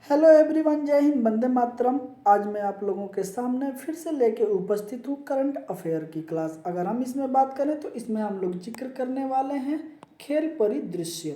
Hello everyone, जय हिंद, वंदे मातरम। आज मैं आप लोगों के सामने फिर से लेके उपस्थित हूँ करंट अफेयर की क्लास। अगर हम इसमें बात करें तो इसमें हम लोग जिक्र करने वाले हैं खेल परिदृश्य।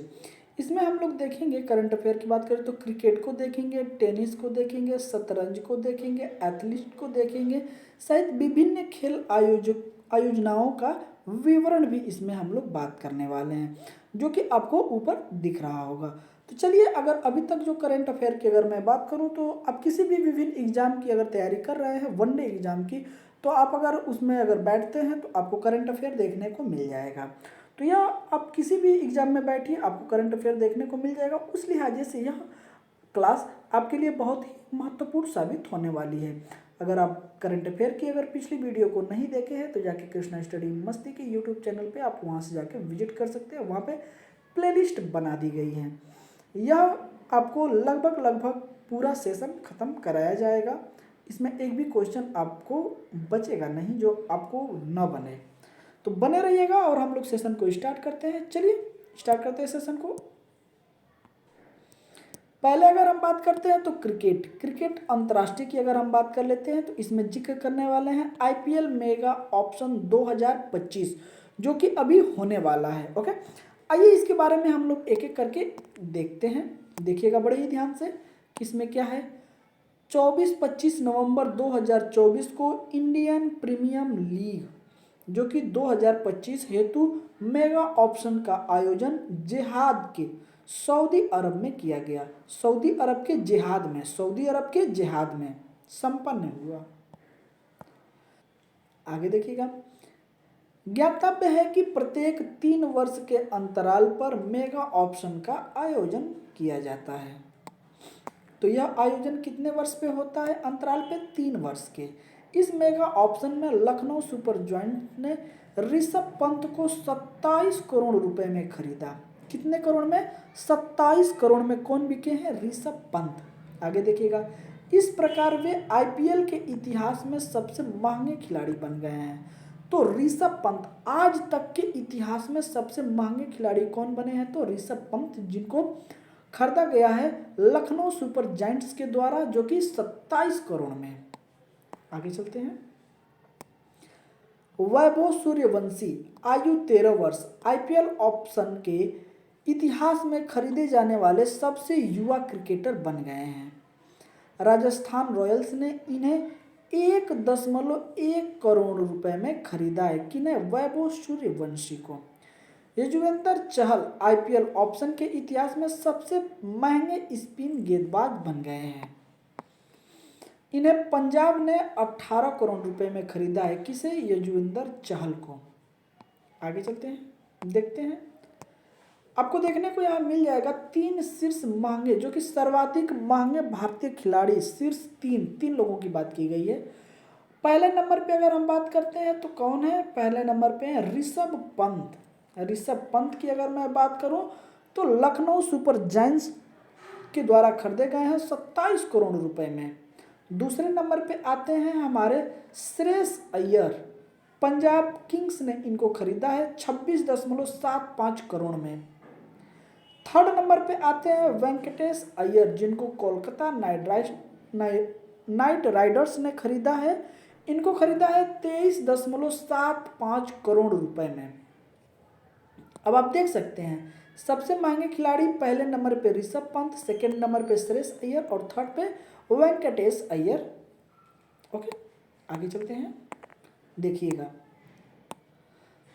इसमें हम लोग देखेंगे, करंट अफेयर की बात करें तो क्रिकेट को देखेंगे, टेनिस को देखेंगे, शतरंज को देखेंगे, एथलीट को देखेंगे, शायद विभिन्न खेल आयोजनाओं का विवरण भी इसमें हम लोग बात करने वाले हैं, जो कि आपको ऊपर दिख रहा होगा। तो चलिए, अगर अभी तक जो करंट अफेयर की अगर मैं बात करूं तो आप किसी भी विभिन्न एग्जाम की अगर तैयारी कर रहे हैं, वनडे एग्जाम की, तो आप अगर उसमें अगर बैठते हैं तो आपको करंट अफेयर देखने को मिल जाएगा। तो यह आप किसी भी एग्जाम में बैठिए, आपको करंट अफेयर देखने को मिल जाएगा। उस लिहाजे से यह क्लास आपके लिए बहुत ही महत्वपूर्ण साबित होने वाली है। अगर आप करंट अफेयर की अगर पिछली वीडियो को नहीं देखे हैं तो जाके कृष्णा स्टडी मस्ती के यूट्यूब चैनल पे आप वहाँ से जाके विजिट कर सकते हैं। वहाँ पे प्लेलिस्ट बना दी गई है। यह आपको लगभग पूरा सेशन खत्म कराया जाएगा। इसमें एक भी क्वेश्चन आपको बचेगा नहीं जो आपको न बने। तो बने रहिएगा और हम लोग सेशन को स्टार्ट करते हैं। चलिए स्टार्ट करते हैं सेशन को। पहले अगर हम बात करते हैं तो क्रिकेट अंतर्राष्ट्रीय की अगर हम बात कर लेते हैं तो इसमें जिक्र करने वाले हैं आईपीएल मेगा ऑप्शन 2025, जो कि अभी होने वाला है। ओके, आइए इसके बारे में हम लोग एक एक करके देखते हैं। देखिएगा बड़े ही ध्यान से कि इसमें क्या है। 24-25 नवंबर 2024 को इंडियन प्रीमियम लीग, जो कि 2025 हेतु मेगा ऑप्शन का आयोजन जिहाद के सऊदी अरब में किया गया। सऊदी अरब के जिहाद में संपन्न हुआ। आगे देखिएगा। ज्ञातव्य है कि प्रत्येक 3 वर्ष के अंतराल पर मेगा ऑप्शन का आयोजन किया जाता है। तो यह आयोजन कितने वर्ष पे होता है? अंतराल पे 3 वर्ष के। इस मेगा ऑप्शन में लखनऊ सुपर जॉइंट ने ऋषभ पंत को 27 करोड़ रुपए में खरीदा। कितने करोड़ में? 27 करोड़ में कौन बिके हैं? ऋषभ पंत। आगे देखिएगा। इस प्रकार वे आईपीएल के इतिहास में सबसे महंगे खिलाड़ी बन गए हैं। तो ऋषभ पंत आज तक के इतिहास में सबसे महंगे खिलाड़ी कौन बने हैं? तो ऋषभ पंत, जिनको खरीदा गया है लखनऊ सुपर जायंट्स के द्वारा, जो कि 27 करोड़ में। आगे चलते हैं। वैभव सूर्यवंशी आयु 13 वर्ष, आईपीएल ऑप्शन के इतिहास में खरीदे जाने वाले सबसे युवा क्रिकेटर बन गए हैं। राजस्थान रॉयल्स ने इन्हें 1.1 करोड़ रुपए में खरीदा है। किन्हें? वैभव सूर्यवंशी को। युजवेंद्र चहल आईपीएल ऑप्शन के इतिहास में सबसे महंगे स्पिन गेंदबाज बन गए हैं। इन्हें पंजाब ने 18 करोड़ रुपए में खरीदा है। किसे? युजवेंद्र चहल को। आगे चलते हैं, देखते हैं। आपको देखने को यहाँ मिल जाएगा 3 शीर्ष महंगे, जो कि सर्वाधिक महंगे भारतीय खिलाड़ी। शीर्ष तीन लोगों की बात की गई है। पहले नंबर पे अगर हम बात करते हैं तो कौन है? पहले नंबर पे है ऋषभ पंत। ऋषभ पंत की अगर मैं बात करूं तो लखनऊ सुपर जायंट्स के द्वारा खरीदे गए हैं 27 करोड़ रुपए में। दूसरे नंबर पे आते हैं हमारे श्रेयस अय्यर। पंजाब किंग्स ने इनको खरीदा है 26.75 करोड़ में। थर्ड नंबर पे आते हैं वेंकटेश अय्यर, जिनको कोलकाता नाइट राइडर्स ने खरीदा है। इनको खरीदा है 23.75 करोड़ रुपए में। अब आप देख सकते हैं सबसे महंगे खिलाड़ी पहले नंबर पे ऋषभ पंत, सेकंड नंबर पे श्रेयस अय्यर और थर्ड पे वेंकटेश अय्यर। ओके, आगे चलते हैं। देखिएगा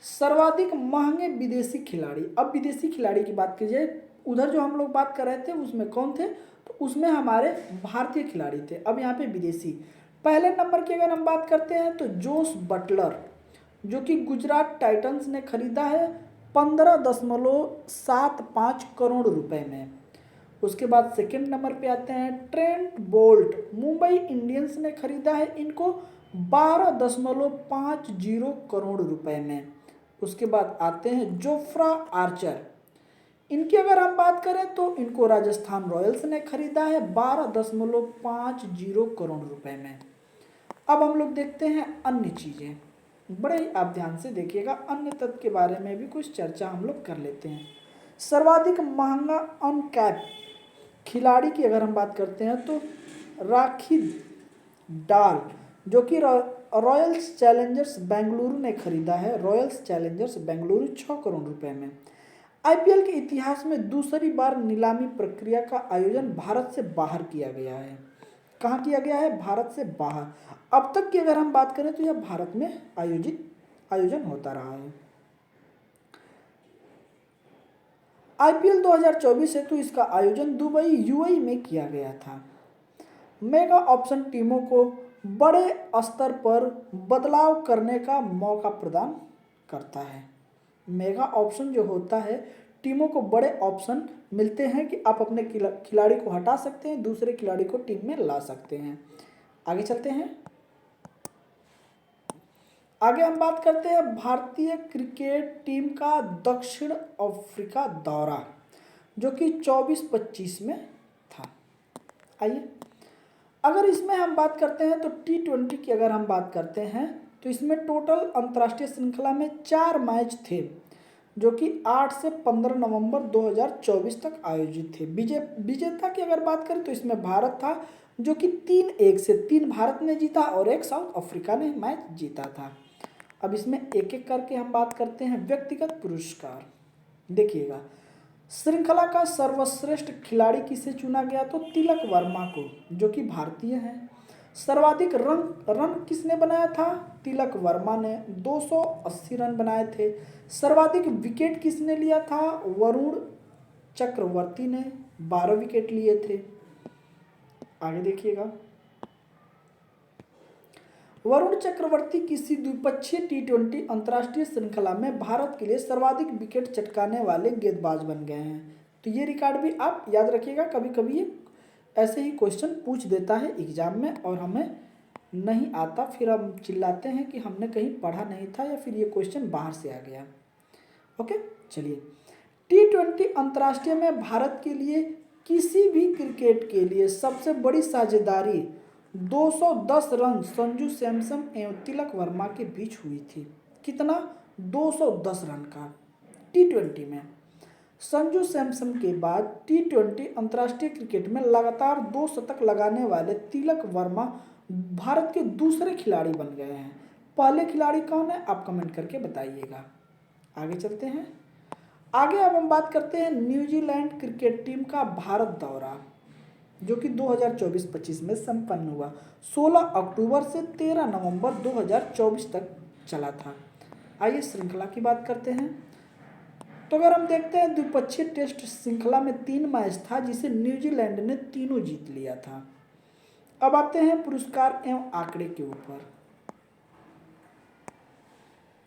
सर्वाधिक महंगे विदेशी खिलाड़ी। अब विदेशी खिलाड़ी की बात की जाए, उधर जो हम लोग बात कर रहे थे उसमें कौन थे? तो उसमें हमारे भारतीय खिलाड़ी थे। अब यहाँ पे विदेशी पहले नंबर की अगर हम बात करते हैं तो जोस बटलर, जो कि गुजरात टाइटंस ने खरीदा है 15.75 करोड़ रुपए में। उसके बाद सेकंड नंबर पे आते हैं ट्रेंट बोल्ट, मुंबई इंडियंस ने खरीदा है इनको 12.50 करोड़ रुपए में। उसके बाद आते हैं जोफ्रा आर्चर। इनकी अगर हम बात करें तो इनको राजस्थान रॉयल्स ने खरीदा है 12.50 करोड़ रुपए में। अब हम लोग देखते हैं अन्य चीजें। बड़े ही आप ध्यान से देखिएगा, अन्य तत्व के बारे में भी कुछ चर्चा हम लोग कर लेते हैं। सर्वाधिक महंगा अनकैप खिलाड़ी की अगर हम बात करते हैं तो राखी डाल, जो कि रॉयल्स चैलेंजर्स बेंगलुरु ने खरीदा है। रॉयल्स चैलेंजर्स बेंगलुरु 6 करोड़ रुपए में। आईपीएल के इतिहास में दूसरी बार नीलामी प्रक्रिया का आयोजन भारत से बाहर किया गया है। कहाँ किया गया है? भारत से बाहर। अब तक की अगर हम बात करें तो यह भारत में आयोजन होता रहा है। आईपीएल 2024 है तो इसका आयोजन दुबई यूएई में किया गया था। मेगा ऑप्शन टीमों को बड़े स्तर पर बदलाव करने का मौका प्रदान करता है। मेगा ऑप्शन जो होता है, टीमों को बड़े ऑप्शन मिलते हैं कि आप अपने खिलाड़ी को हटा सकते हैं, दूसरे खिलाड़ी को टीम में ला सकते हैं। आगे चलते हैं। आगे हम बात करते हैं भारतीय क्रिकेट टीम का दक्षिण अफ्रीका दौरा, जो कि 24-25 में था। आइए, अगर इसमें हम बात करते हैं तो T20 की अगर हम बात करते हैं तो इसमें टोटल अंतर्राष्ट्रीय श्रृंखला में 4 मैच थे, जो कि 8 से 15 नवंबर 2024 तक आयोजित थे। विजेता की अगर बात करें तो इसमें भारत था, जो कि 3-1 से 3 भारत ने जीता और 1 साउथ अफ्रीका ने मैच जीता था। अब इसमें एक एक करके हम बात करते हैं व्यक्तिगत पुरस्कार। देखिएगा, श्रृंखला का सर्वश्रेष्ठ खिलाड़ी किसे चुना गया? तो तिलक वर्मा को, जो कि भारतीय हैं। सर्वाधिक रन किसने बनाया था? तिलक वर्मा ने 280 रन बनाए थे। सर्वाधिक विकेट किसने लिया था? वरुण चक्रवर्ती ने 12 विकेट लिए थे। आगे देखिएगा, वरुण चक्रवर्ती किसी द्विपक्षीय T20 अंतर्राष्ट्रीय श्रृंखला में भारत के लिए सर्वाधिक विकेट चटकाने वाले गेंदबाज बन गए हैं। तो ये रिकॉर्ड भी आप याद रखिएगा, कभी कभी ये ऐसे ही क्वेश्चन पूछ देता है एग्जाम में और हमें नहीं आता, फिर हम चिल्लाते हैं कि हमने कहीं पढ़ा नहीं था या फिर ये क्वेश्चन बाहर से आ गया। ओके, चलिए। T20 अंतर्राष्ट्रीय में भारत के लिए किसी भी क्रिकेट के लिए सबसे बड़ी साझेदारी 210 रन संजू सैमसन एवं तिलक वर्मा के बीच हुई थी। कितना? 210 रन का T20 में। संजू सैमसन के बाद T20 अंतर्राष्ट्रीय क्रिकेट में लगातार 2 शतक लगाने वाले तिलक वर्मा भारत के दूसरे खिलाड़ी बन गए हैं। पहले खिलाड़ी कौन है? आप कमेंट करके बताइएगा। आगे चलते हैं। आगे अब हम बात करते हैं न्यूजीलैंड क्रिकेट टीम का भारत दौरा, जो कि 2024-25 में संपन्न हुआ। 16 अक्टूबर से 13 नवंबर 2024 तक चला था। आइए श्रृंखला की बात करते हैं। तो अगर हम देखते हैं द्विपक्षीय टेस्ट श्रृंखला में 3 मैच था, जिसे न्यूजीलैंड ने तीनों जीत लिया था। अब आते हैं पुरस्कार एवं आंकड़े के ऊपर।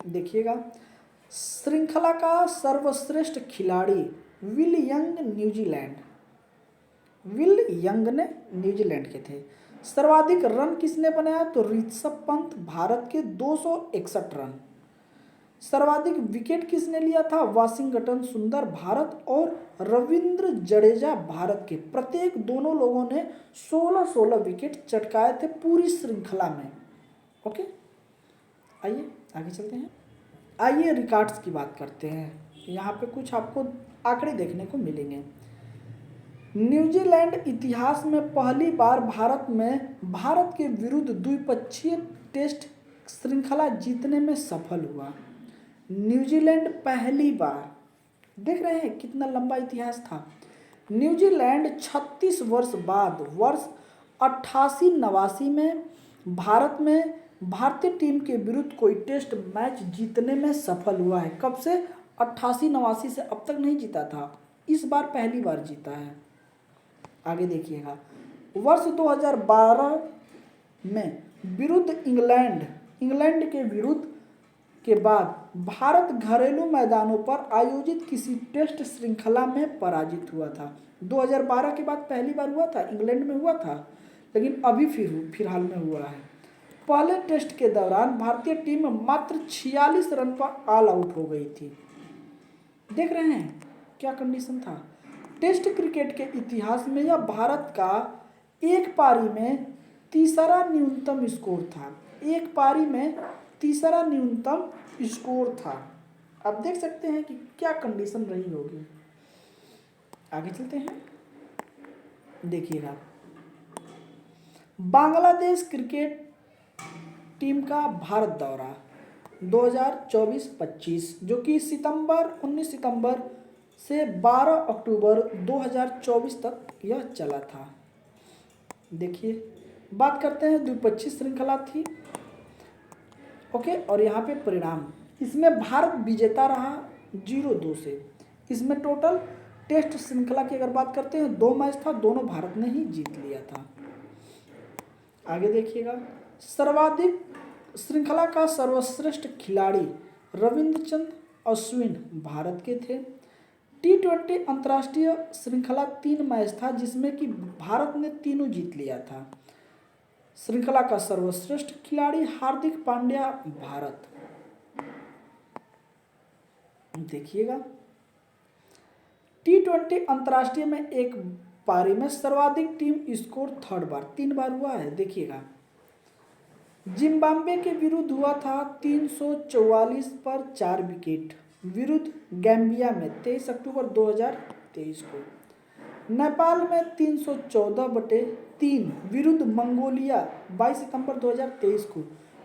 देखिएगा, श्रृंखला का सर्वश्रेष्ठ खिलाड़ी विल यंग ने न्यूजीलैंड के थे। सर्वाधिक रन किसने बनाया? तो ऋषभ पंत, भारत के 261 रन। सर्वाधिक विकेट किसने लिया था? वाशिंगटन सुंदर, भारत, और रविंद्र जडेजा, भारत के। प्रत्येक दोनों लोगों ने 16-16 विकेट चटकाए थे पूरी श्रृंखला में। ओके, आइए आगे चलते हैं। आइए रिकॉर्ड्स की बात करते हैं। यहाँ पे कुछ आपको आंकड़े देखने को मिलेंगे। न्यूजीलैंड इतिहास में पहली बार भारत के विरुद्ध द्विपक्षीय टेस्ट श्रृंखला जीतने में सफल हुआ। न्यूजीलैंड पहली बार, देख रहे हैं कितना लंबा इतिहास था। न्यूजीलैंड 36 वर्ष बाद वर्ष 88-89 में भारतीय टीम के विरुद्ध कोई टेस्ट मैच जीतने में सफल हुआ है। कब से? 88-89 से अब तक नहीं जीता था, इस बार पहली बार जीता है। आगे देखिएगा, वर्ष 2012 में विरुद्ध इंग्लैंड के विरुद्ध के बाद भारत घरेलू मैदानों पर आयोजित किसी टेस्ट श्रृंखला में पराजित हुआ था। 2012 के बाद पहली बार हुआ था, इंग्लैंड में हुआ था, लेकिन अभी फिलहाल में हुआ है। पहले टेस्ट के दौरान भारतीय टीम मात्र 46 रन पर ऑल आउट हो गई थी। देख रहे हैं क्या कंडीशन था। टेस्ट क्रिकेट के इतिहास में यह भारत का एक पारी में तीसरा न्यूनतम स्कोर था। एक पारी में तीसरा न्यूनतम स्कोर था। आप देख सकते हैं कि क्या कंडीशन रही होगी। आगे चलते हैं। देखिएगा, बांग्लादेश क्रिकेट टीम का भारत दौरा 2024-25 जो कि 19 सितंबर से 12 अक्टूबर 2024 तक यह चला था। देखिए, बात करते हैं द्विपक्षीय श्रृंखला थी। ओके, और यहाँ पे परिणाम, इसमें भारत विजेता रहा 0-2 से। इसमें टोटल टेस्ट श्रृंखला की अगर बात करते हैं 2 मैच था, दोनों भारत ने ही जीत लिया था। आगे देखिएगा, सर्वाधिक श्रृंखला का सर्वश्रेष्ठ खिलाड़ी रविंद्रचंद अश्विन भारत के थे। T20 अंतर्राष्ट्रीय श्रृंखला 3 मैच था जिसमें कि भारत ने तीनों जीत लिया था। श्रृंखला का सर्वश्रेष्ठ खिलाड़ी हार्दिक पांड्या भारत। देखिएगा, T20 अंतर्राष्ट्रीय में एक पारी में सर्वाधिक टीम स्कोर 3 बार हुआ है। देखिएगा, जिम्बाब्वे के विरुद्ध हुआ था 344 पर 4 विकेट विरुद्ध गैम्बिया में 23 अक्टूबर 2023 को। नेपाल में 314/3 विरुद्ध मंगोलिया 22 सितंबर 2023 को।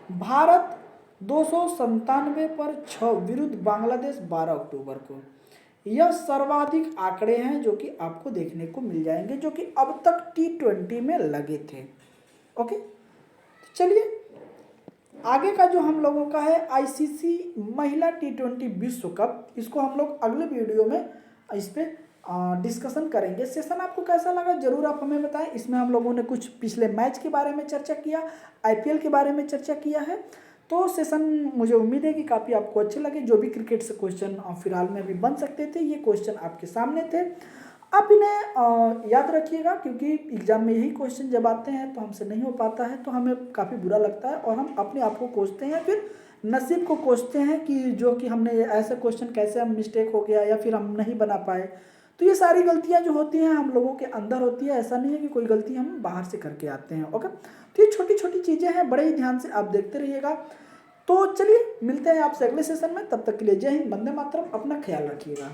भारत 297 पर 6 विरुद्ध बांग्लादेश 12 अक्टूबर को। यह सर्वाधिक आंकड़े हैं जो कि आपको देखने को मिल जाएंगे जो कि अब तक T20 में लगे थे। ओके, चलिए आगे का जो हम लोगों का है ICC महिला T20 विश्व कप, इसको हम लोग अगले वीडियो में इस पे डिस्कशन करेंगे। सेशन आपको कैसा लगा जरूर आप हमें बताएं। इसमें हम लोगों ने कुछ पिछले मैच के बारे में चर्चा किया, IPL के बारे में चर्चा किया है। तो सेशन मुझे उम्मीद है कि काफ़ी आपको अच्छे लगे। जो भी क्रिकेट से क्वेश्चन फिलहाल में भी बन सकते थे, ये क्वेश्चन आपके सामने थे। आप इन्हें याद रखिएगा क्योंकि एग्जाम में यही क्वेश्चन जब आते हैं तो हमसे नहीं हो पाता है तो हमें काफ़ी बुरा लगता है और हम अपने आप को कोसते हैं, फिर नसीब को कोसते हैं कि जो कि हमने ऐसा क्वेश्चन कैसे हम मिस्टेक हो गया या फिर हम नहीं बना पाए। तो ये सारी गलतियां जो होती हैं हम लोगों के अंदर होती है, ऐसा नहीं है कि कोई गलती हम बाहर से करके आते हैं। ओके, तो ये छोटी छोटी चीज़ें हैं, बड़े ही ध्यान से आप देखते रहिएगा। तो चलिए मिलते हैं आपसे अगले सेशन में, तब तक के लिए जय हिंद, वंदे मातरम, अपना ख्याल रखिएगा।